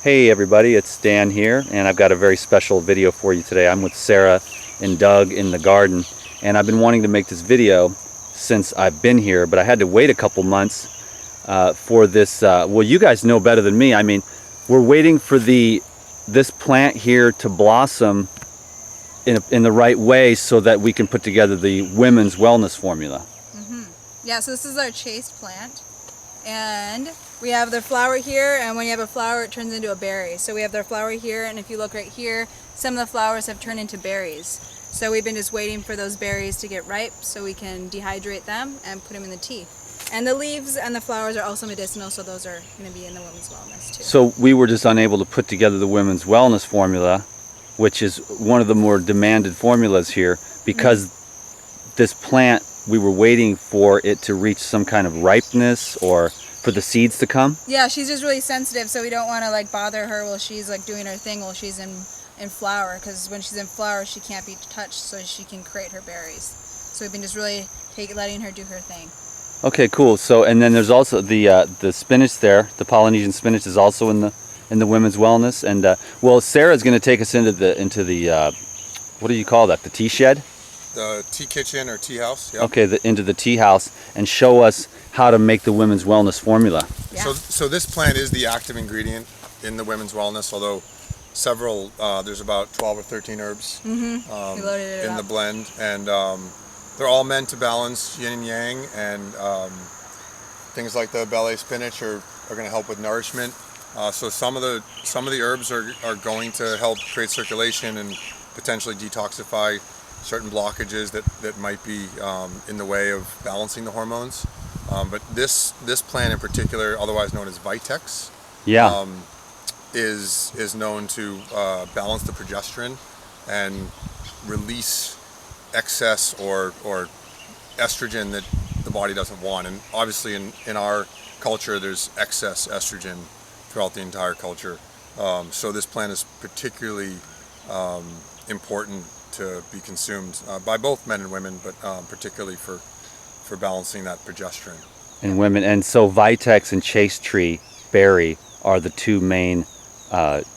Hey everybody, it's Dan here, and I've got a very special video for you today. I'm with Sarah and Doug in the garden, and I've been wanting to make this video since I've been here, but I had to wait a couple months for this. Well, you guys know better than me. I mean, we're waiting for this plant here to blossom in the right way so that we can put together the women's wellness formula. Yeah, so this is our chaste plant, and we have their flower here, and when you have a flower it turns into a berry. So we have their flower here, and if you look right here, some of the flowers have turned into berries. So we've been just waiting for those berries to get ripe so we can dehydrate them and put them in the tea. And the leaves and the flowers are also medicinal, so those are going to be in the women's wellness too. So we were just unable to put together the women's wellness formula, which is one of the more demanded formulas here, because this plant, we were waiting for it to reach some kind of ripeness or for the seeds to come. Yeah, she's just really sensitive, so we don't want to like bother her while she's like doing her thing while she's in flower, because when she's in flower she can't be touched, so she can create her berries. So we've been just really letting her do her thing. Okay, cool. So, and then there's also the spinach there. The Polynesian spinach is also in the women's wellness. And well, Sarah's going to take us into the what do you call that? The tea shed? The tea kitchen or tea house. Yep. Okay, into the tea house and show us how to make the women's wellness formula. Yeah. So this plant is the active ingredient in the women's wellness, although several there's about 12 or 13 herbs We loaded it in up. the blend, and they're all meant to balance yin and yang, and things like the belly spinach are going to help with nourishment. So some of the herbs are going to help create circulation and potentially detoxify certain blockages that might be in the way of balancing the hormones. But this plant in particular, otherwise known as Vitex, Yeah. is known to balance the progesterone and release excess or estrogen that the body doesn't want. And obviously in our culture there's excess estrogen throughout the entire culture. So this plant is particularly important to be consumed by both men and women, but particularly for balancing that progesterone. In women. And so Vitex and chaste tree berry are the two main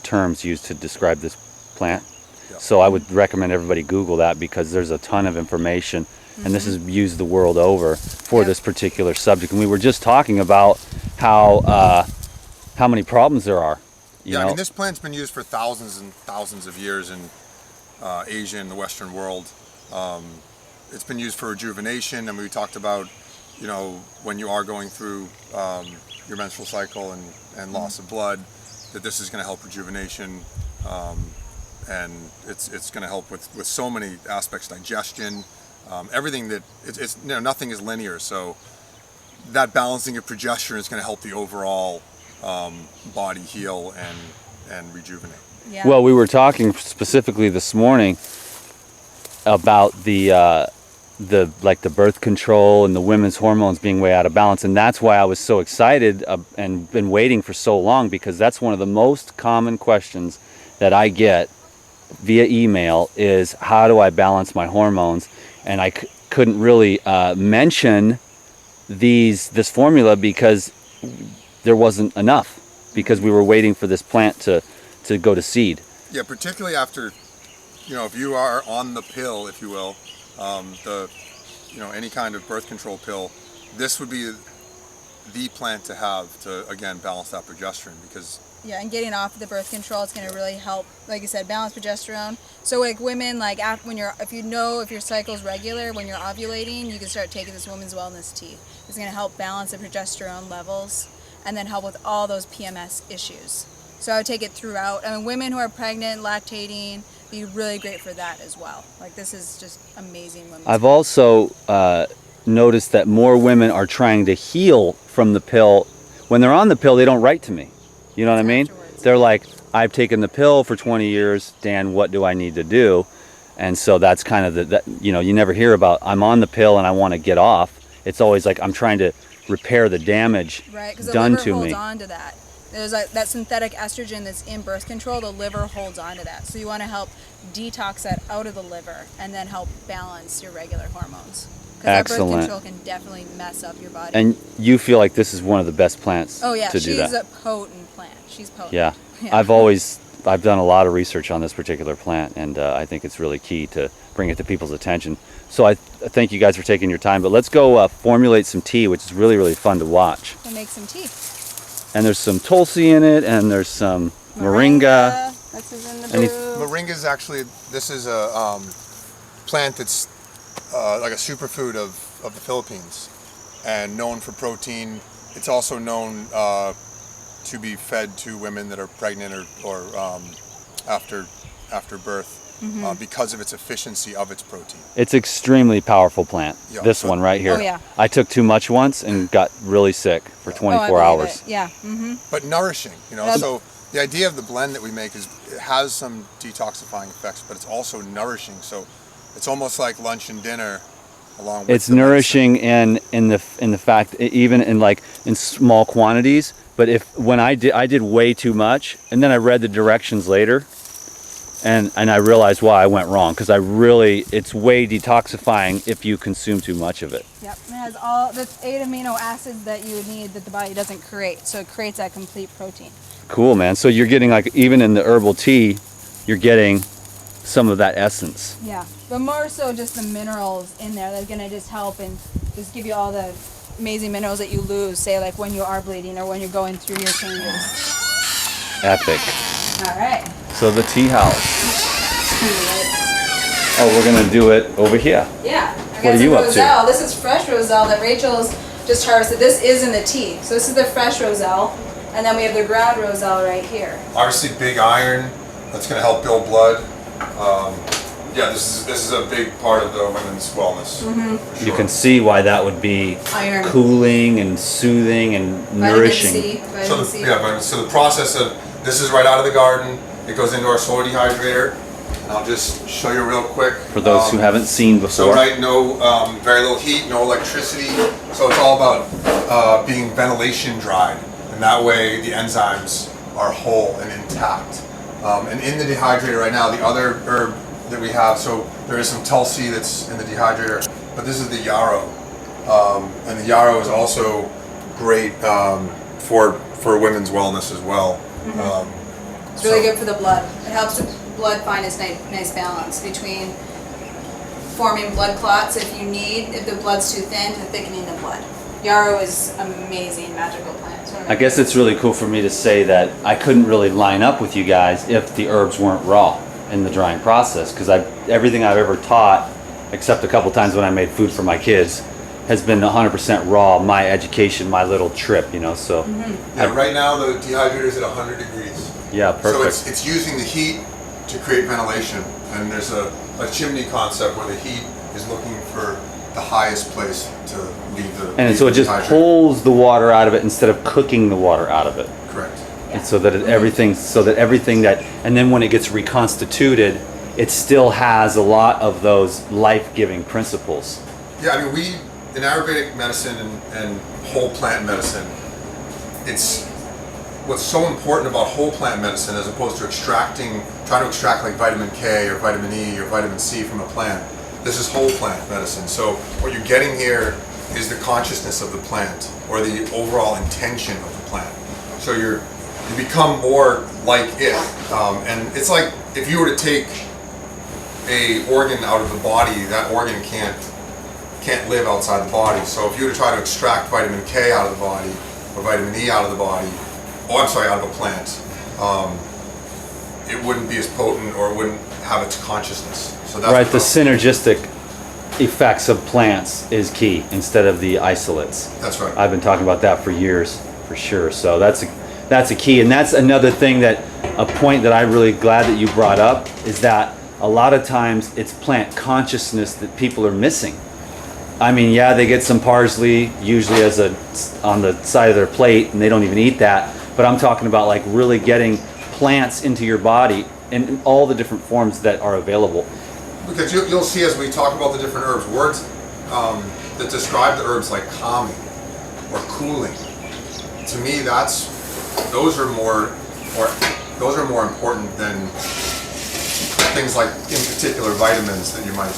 terms used to describe this plant. Yep. So I would recommend everybody Google that, because there's a ton of information, and this is used the world over for this particular subject. And we were just talking about how many problems there are. You know? I mean, this plant's been used for thousands and thousands of years in Asia and the Western world. It's been used for rejuvenation, and we talked about, you know, when you are going through your menstrual cycle and loss of blood, that this is going to help rejuvenation, and it's going to help with so many aspects, digestion, everything that it's you know, nothing is linear. So that balancing of progesterone is going to help the overall body heal and rejuvenate. Yeah. Well, we were talking specifically this morning about the birth control and the women's hormones being way out of balance, and that's why I was so excited and been waiting for so long, because that's one of the most common questions that I get via email is, how do I balance my hormones? And I couldn't really mention this formula because there wasn't enough, because we were waiting for this plant to go to seed. Yeah, particularly after, you know, if you are on the pill, if you will, any kind of birth control pill, this would be the plant to have to, again, balance that progesterone, because Yeah, and getting off the birth control is going to really help, like you said, balance progesterone. So like women, like if your cycle's regular, when you're ovulating, you can start taking this women's wellness tea. It's going to help balance the progesterone levels and then help with all those PMS issues. So I would take it throughout. I mean, women who are pregnant, lactating, be really great for that as well. Like, this is just amazing women's I've also noticed that more women are trying to heal from the pill. When they're on the pill, they don't write to me. You know what I mean? Afterwards. They're like, I've taken the pill for 20 years, Dan, what do I need to do? And so that's kind of you never hear about, I'm on the pill and I want to get off. It's always like, I'm trying to repair the damage done to me. The liver holds on to that. There's like that synthetic estrogen that's in birth control, the liver holds on to that. So you want to help detox that out of the liver and then help balance your regular hormones. Because birth control can definitely mess up your body. And you feel like this is one of the best plants oh yeah, to do that. she's potent. plant. She's potent. Yeah. I've done a lot of research on this particular plant, and I think it's really key to bring it to people's attention. So I thank you guys for taking your time, but let's go formulate some tea, which is really, really fun to watch. We'll make some tea. And there's some tulsi in it, and there's some moringa. This is in the Any- brew. Moringa is actually, this is a plant that's like a superfood of the Philippines and known for protein. It's also known to be fed to women that are pregnant or after birth because of its efficiency of its protein. It's extremely powerful plant. Yeah. This one right here. Oh, yeah. I took too much once and got really sick for 24 I believe hours. it. Yeah. But nourishing, you know. Yep. So the idea of the blend that we make is it has some detoxifying effects, but it's also nourishing. So it's almost like lunch and dinner along with It's the medicine. nourishing in the fact, even in small quantities. But when I did way too much, and then I read the directions later, and I realized why I went wrong, because it's way detoxifying if you consume too much of it. Yep. It has all the 8 amino acids that you would need that the body doesn't create. So it creates that complete protein. Cool, man. So you're getting, like, even in the herbal tea, you're getting some of that essence. Yeah. But more so just the minerals in there that's going to just help and just give you all the amazing minerals that you lose, say like when you are bleeding or when you're going through your changes. Epic. All right. So the tea house. Oh, we're gonna do it over here. Yeah. I What got are some you up to? roselle. This is fresh roselle that Rachel's just harvested. This is in the tea. So this is the fresh roselle. And then we have the ground roselle right here. Obviously, big iron. That's going to help build blood. Yeah, this is a big part of the women's wellness. For sure. You can see why that would be Iron. cooling and soothing and nourishing. Vitamin C. So the process of this is right out of the garden. It goes into our soil dehydrator. And I'll just show you real quick. For those who haven't seen before. So right, very little heat, no electricity. So it's all about being ventilation dried, and that way the enzymes are whole and intact. And in the dehydrator right now, the other herb that we have, so there is some tulsi that's in the dehydrator, but this is the yarrow, and the yarrow is also great for women's wellness as well. It's really good for the blood. It helps the blood find its nice balance between forming blood clots if the blood's too thin, to thickening the blood. Yarrow is amazing magical plant. I guess it's really cool for me to say that I couldn't really line up with you guys if the herbs weren't raw in the drying process, because everything I've ever taught, except a couple times when I made food for my kids, has been 100% raw. My education, my little trip, you know. So Yeah, right now the dehydrator is at 100 degrees. yeah, perfect. So it's using the heat to create ventilation, and there's a chimney concept where the heat is looking for the highest place to leave the. And so it just dehydrator. pulls the water out of it instead of cooking the water out of it. Correct. And so that everything that, and then when it gets reconstituted, it still has a lot of those life-giving principles. Yeah, I mean, we in Ayurvedic medicine and whole plant medicine, it's what's so important about whole plant medicine as opposed to trying to extract like vitamin K or vitamin E or vitamin C from a plant. This is whole plant medicine. So what you're getting here is the consciousness of the plant or the overall intention of the plant. So you become more like it, and it's like if you were to take a organ out of the body, that organ can't live outside the body. So if you were to try to extract vitamin K out of the body or vitamin E out of the body, out of a plant, it wouldn't be as potent or it wouldn't have its consciousness. So that's Right, the synergistic effects of plants is key instead of the isolates. That's right. I've been talking about that for years, for sure. So that's a key, and that's another thing a point that I'm really glad that you brought up is that a lot of times it's plant consciousness that people are missing. I mean, yeah, they get some parsley usually on the side of their plate, and they don't even eat that. But I'm talking about like really getting plants into your body in all the different forms that are available. Because you'll see as we talk about the different herbs, words that describe the herbs like calming or cooling. To me, those are more important than things like, in particular, vitamins that you might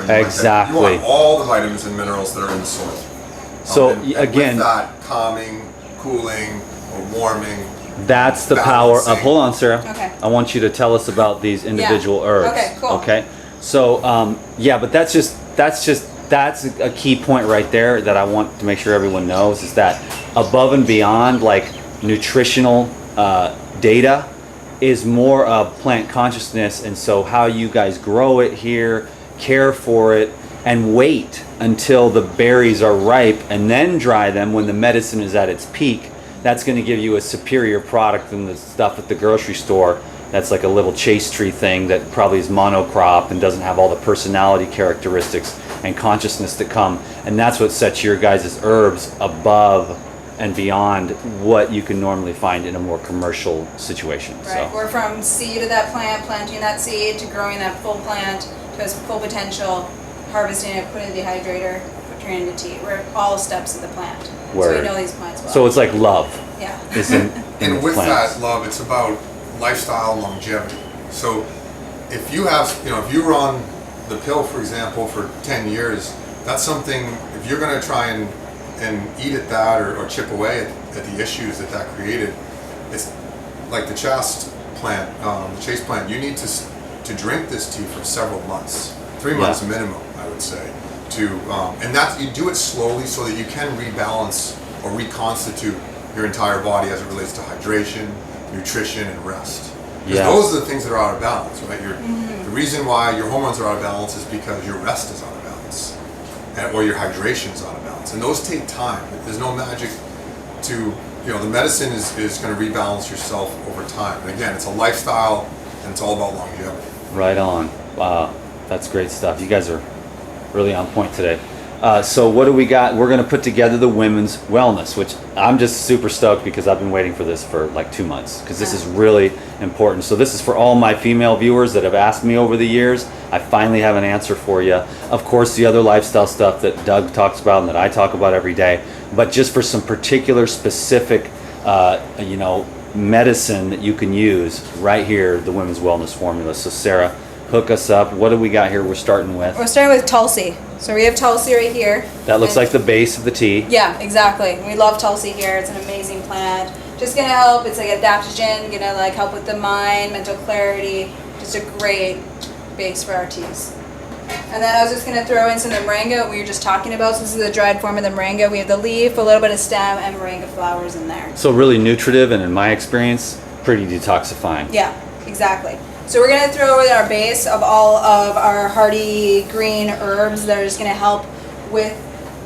Exactly. You want all the vitamins and minerals that are in the soil. So and again, with that calming, cooling, or warming, That's the power of, balancing. hold on, Sarah. Okay. I want you to tell us about these individual herbs. Okay, cool. Okay. So, yeah, but that's a key point right there that I want to make sure everyone knows, is that above and beyond like nutritional data is more of plant consciousness. And so how you guys grow it here, care for it, and wait until the berries are ripe and then dry them when the medicine is at its peak. That's going to give you a superior product than the stuff at the grocery store that's like a little chase tree thing that probably is monocrop and doesn't have all the personality characteristics and consciousness that come. And that's what sets your guys' herbs above and beyond what you can normally find in a more commercial situation. Right. So. We're from seed of that plant, planting that seed, to growing that full plant to its full potential, harvesting it, putting it in the dehydrator, turning it into tea. We're at all steps of the plant. So Word. we know these plants well. So it's like love. Yeah. Is in And the with plants. that love, it's about lifestyle and longevity. So if you have, if you were on the pill, for example, for 10 years, that's something, if you're going to try and eat at that or chip away at the issues that created, it's like the chast plant, the chase plant, you need to drink this tea for several months, 3 months minimum, I would say, and that you do it slowly so that you can rebalance or reconstitute your entire body as it relates to hydration, nutrition, and rest. Because those are the things that are out of balance, right? The reason why your hormones are out of balance is because your rest is out of balance, or your hydration is out of balance, and those take time. There's no magic to, the medicine is going to rebalance yourself over time. And again, it's a lifestyle, and it's all about longevity. Right on. Wow, that's great stuff. You guys are really on point today. So what do we got? We're going to put together the women's wellness, which I'm just super stoked because I've been waiting for this for like 2 months, because this is really important. So this is for all my female viewers that have asked me over the years. I finally have an answer for you. Of course, the other lifestyle stuff that Doug talks about and that I talk about every day, but just for some particular specific, medicine that you can use right here, the women's wellness formula. So Sarah, hook us up. What do we got here? We're starting with. We're starting with Tulsi. So we have Tulsi right here. That looks like the base of the tea. Yeah, exactly. We love Tulsi here. It's an amazing plant. Just gonna help. It's like adaptogen. Gonna like help with the mind, mental clarity. Just a great base for our teas. And then I was just gonna throw in some of the moringa we were just talking about. So this is the dried form of the moringa. We have the leaf, a little bit of stem, and moringa flowers in there. So really nutritive, and in my experience, pretty detoxifying. Yeah, exactly. So we're going to throw in our base of all of our hardy green herbs that are just going to help with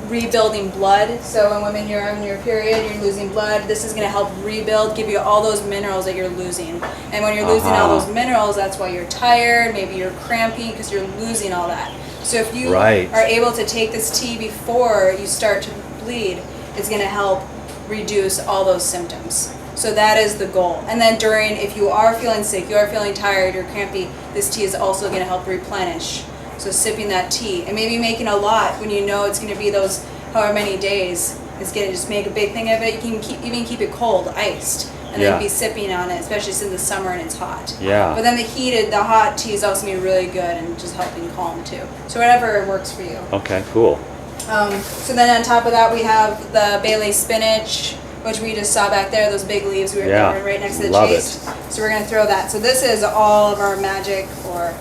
rebuilding blood. So when women, you're on your period, you're losing blood, this is going to help rebuild, give you all those minerals that you're losing. And when you're losing all those minerals, that's why you're tired, maybe you're cramping because you're losing all that. So if you are able to take this tea before you start to bleed, it's going to help reduce all those symptoms. So that is the goal. And then if you are feeling sick, you are feeling tired, you're crampy, this tea is also going to help replenish. So sipping that tea, and maybe making a lot when you know it's going to be those however many days. It's going to just make a big thing of it. You can even keep it cold, iced, and then be sipping on it, especially since it's summer and it's hot. Yeah. But then the hot tea is also going to be really good and just helping calm too. So whatever works for you. Okay, cool. So then on top of that, we have the bay leaf spinach, which we just saw back there, those big leaves we were right next to the chase. So we're going to throw that. So this is all of our magic for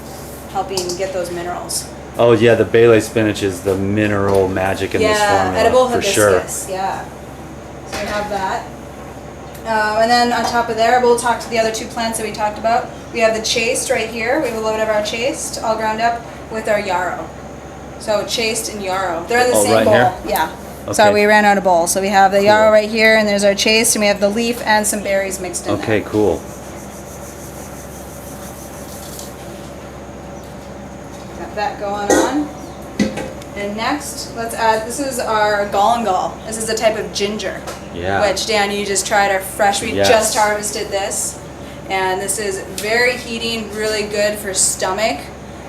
helping get those minerals. Oh yeah, the bay leaf spinach is the mineral magic in this formula. Edible for hibiscus, sure. yeah. So we have that. And then on top of there, we'll talk to the other two plants that we talked about. We have the chaste right here. We have a little bit of our chaste all ground up with our yarrow. So chaste and yarrow. They're in the same bowl. Here? Yeah. Okay. So we ran out of bowls. So we have the yarrow right here, and there's our chaste, and we have the leaf and some berries mixed in there. Okay, cool. Got that going on. And next, let's add, this is our galangal. This is a type of ginger. Yeah. Which, Dan, you just tried our fresh, we just harvested this. And this is very heating, really good for stomach,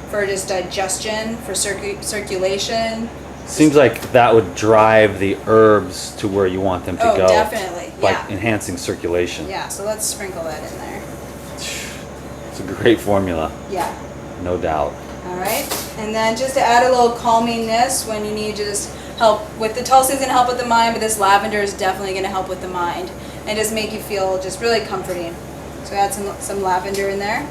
for just digestion, for circulation. Seems like that would drive the herbs to where you want them to go. Oh, definitely, Like enhancing circulation. Yeah, so let's sprinkle that in there. It's a great formula. Yeah. No doubt. All right, and then just to add a little calmingness when you need to just help with the Tulsi is going to help with the mind, but this lavender is definitely going to help with the mind. and just make you feel just really comforting. So add some lavender in there.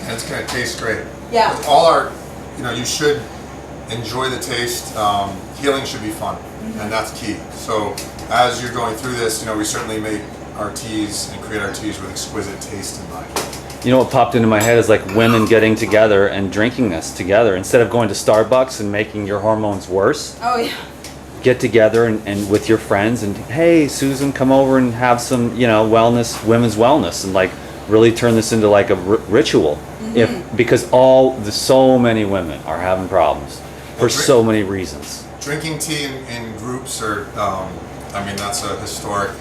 And it's going to taste great. Yeah. With all our, you should enjoy the taste. Healing should be fun, and that's key. So as you're going through this, we certainly make our teas and create our teas with exquisite taste in mind. You know what popped into my head is like women getting together and drinking this together instead of going to Starbucks and making your hormones worse. Oh yeah. Get together and with your friends and, hey, Susan, come over and have some, wellness, women's wellness, and like really turn this into like a ritual. Because so many women are having problems for so many reasons. Drinking tea in groups are, that's a historic,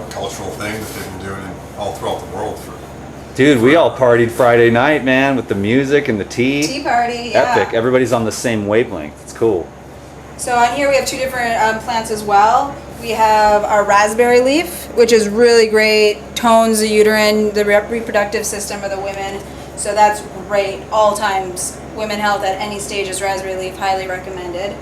cultural thing that they've been doing all throughout the world for. Dude, we all partied Friday night, man, with the music and the tea. Tea party, yeah. Epic. Everybody's on the same wavelength. It's cool. So on here we have two different plants as well. We have our raspberry leaf, which is really great, tones the uterine, the reproductive system of the women. So that's great, all times. Women health at any stages, raspberry leaf, highly recommended.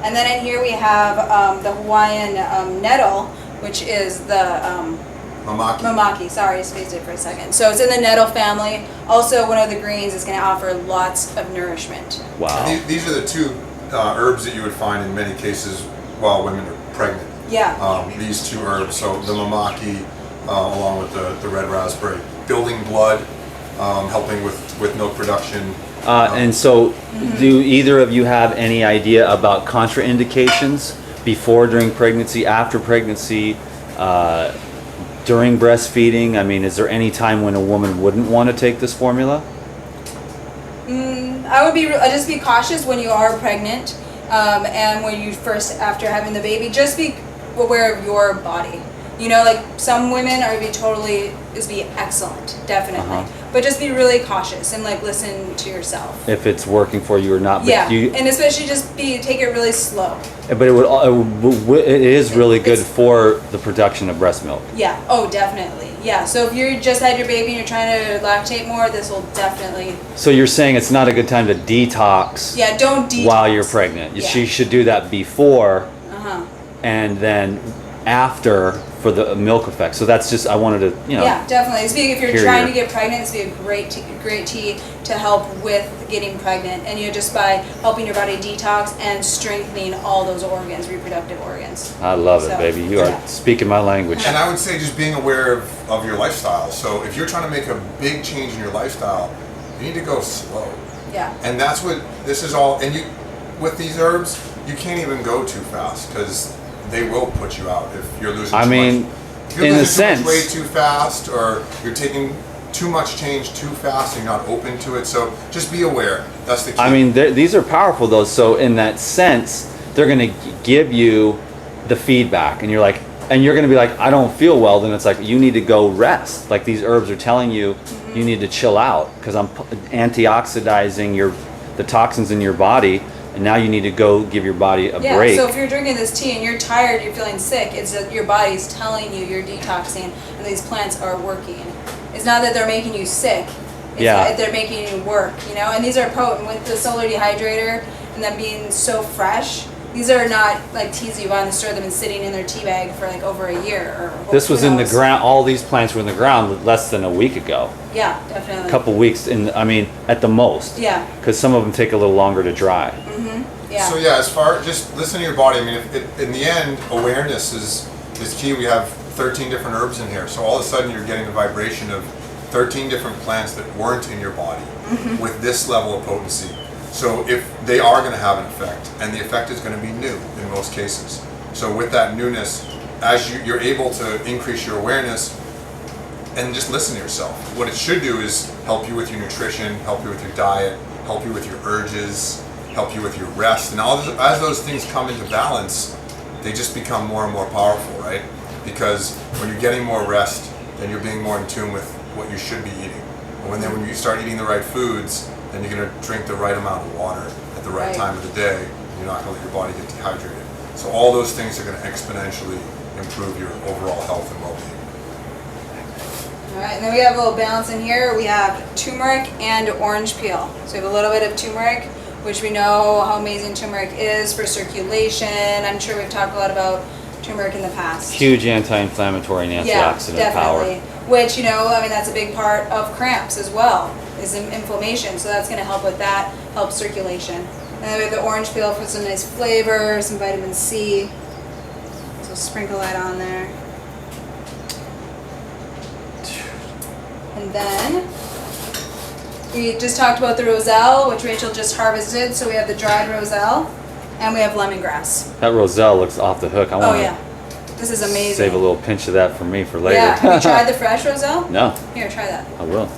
And then in here we have the Hawaiian nettle, which is the Mamaki, sorry, I spaced it for a second. So it's in the nettle family. Also, one of the greens is going to offer lots of nourishment. Wow. These are the two herbs that you would find in many cases while women are pregnant. Yeah. These two herbs, so the Mamaki along with the red raspberry, building blood, helping with milk production. And so, do either of you have any idea about contraindications before, during pregnancy, after pregnancy, during breastfeeding? I mean, is there any time when a woman wouldn't want to take this formula? I would just be cautious when you are pregnant, and when you after having the baby, just be aware of your body. Like some women are be excellent, definitely. But just be really cautious and like listen to yourself. If it's working for you or not. But yeah, and especially just take it really slow. But it is really good for the production of breast milk. Yeah, oh definitely. Yeah, so if you just had your baby and you're trying to lactate more, this will definitely. So you're saying it's not a good time to detox. Yeah, don't detox. While you're pregnant. Yeah. She should do that before and then after for the milk effect. So that's just, I wanted to, Yeah, definitely. If you're trying to get pregnant, it's be a great tea to help with getting pregnant. And just by helping your body detox and strengthening all those organs, reproductive organs. I love it, baby. You are speaking my language. And I would say just being aware of your lifestyle. So if you're trying to make a big change in your lifestyle, you need to go slow. Yeah. And that's what this is all. And with these herbs, you can't even go too fast because they will put you out if you're losing too much. If you're losing too much weight too fast, or you're taking too much change too fast and you're not open to it. So just be aware. That's the key. I mean, these are powerful though. So in that sense, they're going to give you the feedback, and you're going to be like, I don't feel well. Then it's like, you need to go rest. Like these herbs are telling you, you need to chill out because I'm antioxidizing the toxins in your body. And now you need to go give your body a break. So if you're drinking this tea and you're tired, you're feeling sick, it's that your body's telling you you're detoxing and these plants are working. It's not that they're making you sick. It's that they're making you work, And these are potent with the solar dehydrator and them being so fresh. These are not like teas that you buy in the store that have been sitting in their tea bag for like over a year. This was in the ground. All these plants were in the ground less than a week ago. Yeah, definitely. A couple weeks, at the most. Yeah. Because some of them take a little longer to dry. Yeah. So just listen to your body. I mean, in the end, awareness is key. We have 13 different herbs in here. So all of a sudden you're getting a vibration of 13 different plants that weren't in your body with this level of potency. So if they are going to have an effect, and the effect is going to be new in most cases. So with that newness, as you're able to increase your awareness and just listen to yourself. What it should do is help you with your nutrition, help you with your diet, help you with your urges, help you with your rest. And as those things come into balance, they just become more and more powerful, right? Because when you're getting more rest, then you're being more in tune with what you should be eating. And when you start eating the right foods, then you're going to drink the right amount of water at the right time of the day. And you're not going to let your body get dehydrated. So all those things are going to exponentially improve your overall health and well-being. All right, and then we have a little balance in here. We have turmeric and orange peel. So we have a little bit of turmeric, which we know how amazing turmeric is for circulation. I'm sure we've talked a lot about turmeric in the past. Huge anti-inflammatory and Yeah, antioxidant power. definitely. Which, you know, I mean, that's a big part of cramps as well, is inflammation. So that's going to help with that, help circulation. And then we have the orange peel for some nice flavor, some vitamin C. So sprinkle that on there. And then we just talked about the roselle, which Rachel just harvested. So we have the dried roselle, and we have lemongrass. That roselle looks off the hook. I Oh want yeah, to this is amazing. save a little pinch of that for me for later. Yeah, have you tried the fresh roselle? No, Here, try that. I will.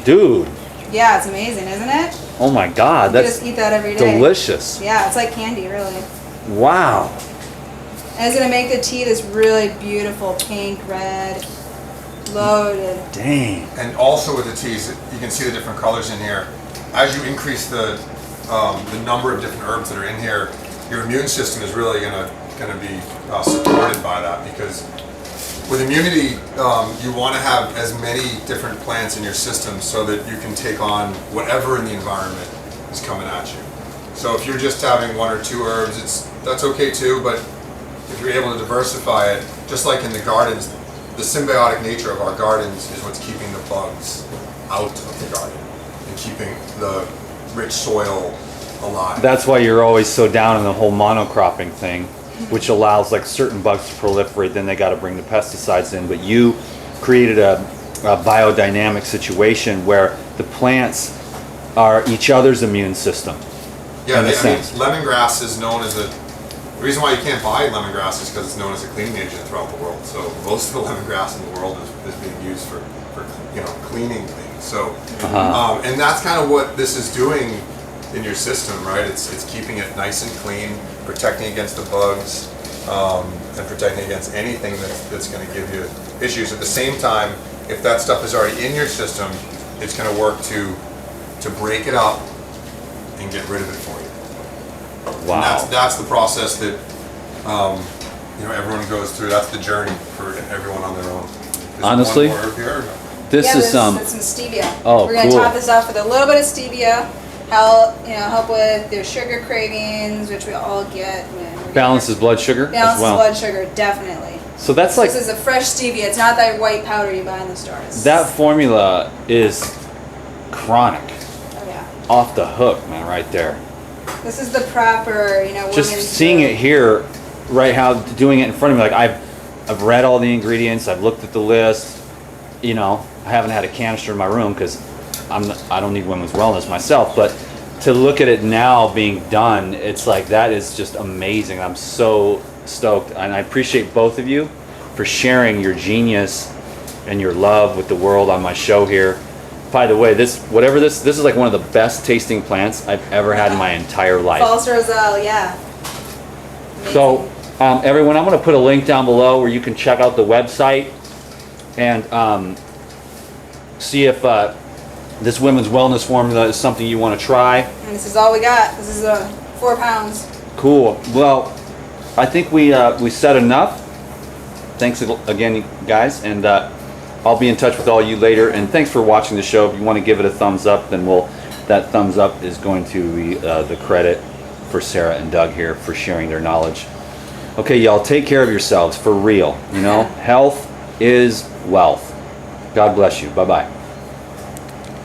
Dude, Yeah, it's amazing, isn't it? oh my God, You that's just eat that every day. delicious. Yeah, it's like candy, really. Wow. And it's gonna make the tea this really beautiful pink, red, loaded. Dang. And also with the teas, you can see the different colors in here. As you increase the number of different herbs that are in here, your immune system is really gonna be supported by that, because with immunity, you want to have as many different plants in your system so that you can take on whatever in the environment is coming at you. So if you're just having one or two herbs, that's okay too, but if you're able to diversify it, just like in the gardens, the symbiotic nature of our gardens is what's keeping the bugs out of the garden and keeping the rich soil alive. That's why you're always so down on the whole monocropping thing, which allows like certain bugs to proliferate. Then they got to bring the pesticides in. But you created a biodynamic situation where the plants are each other's immune system. Yeah, in a I mean, sense. lemongrass is known as the reason why you can't buy lemongrass is because it's known as a cleaning agent throughout the world. So most of the lemongrass in the world is being used for cleaning things. So and that's kind of what this is doing in your system, right? It's keeping it nice and clean, protecting against the bugs, and protecting against anything that's going to give you issues. At the same time, if that stuff is already in your system, it's going to work to break it up and get rid of it for you. Wow. And that's the process that everyone goes through. That's the journey for everyone on their own. Honestly, one more herb here? this Yeah, is some stevia. Oh, We're gonna cool. top this off with a little bit of stevia. Help with their sugar cravings, which we all get. balances blood sugar Balances as well. blood sugar, definitely. So that's like This is a fresh stevia. It's not that white powder you buy in the stores. that formula is chronic, Oh yeah. off the hook, man, right there. This is the proper, Just women's seeing food. it here, right? How doing it in front of me, like I've read all the ingredients, I've looked at the list. I haven't had a canister in my room because I don't need women's wellness myself, but to look at it now being done, it's like that is just amazing. I'm so stoked, and I appreciate both of you for sharing your genius and your love with the world on my show here. By the way, this is like one of the best tasting plants I've ever had in my entire life. False roselle, yeah. Amazing. So, everyone, I'm going to put a link down below where you can check out the website and see if this women's wellness formula is something you want to try. And this is all we got. This is 4 pounds. Cool. Well, I think we said enough. Thanks again, guys, and I'll be in touch with all you later. And thanks for watching the show. If you want to give it a thumbs up, then that thumbs up is going to be the credit for Sarah and Doug here for sharing their knowledge. Okay, y'all, take care of yourselves for real. Health is wealth. God bless you. Bye-bye.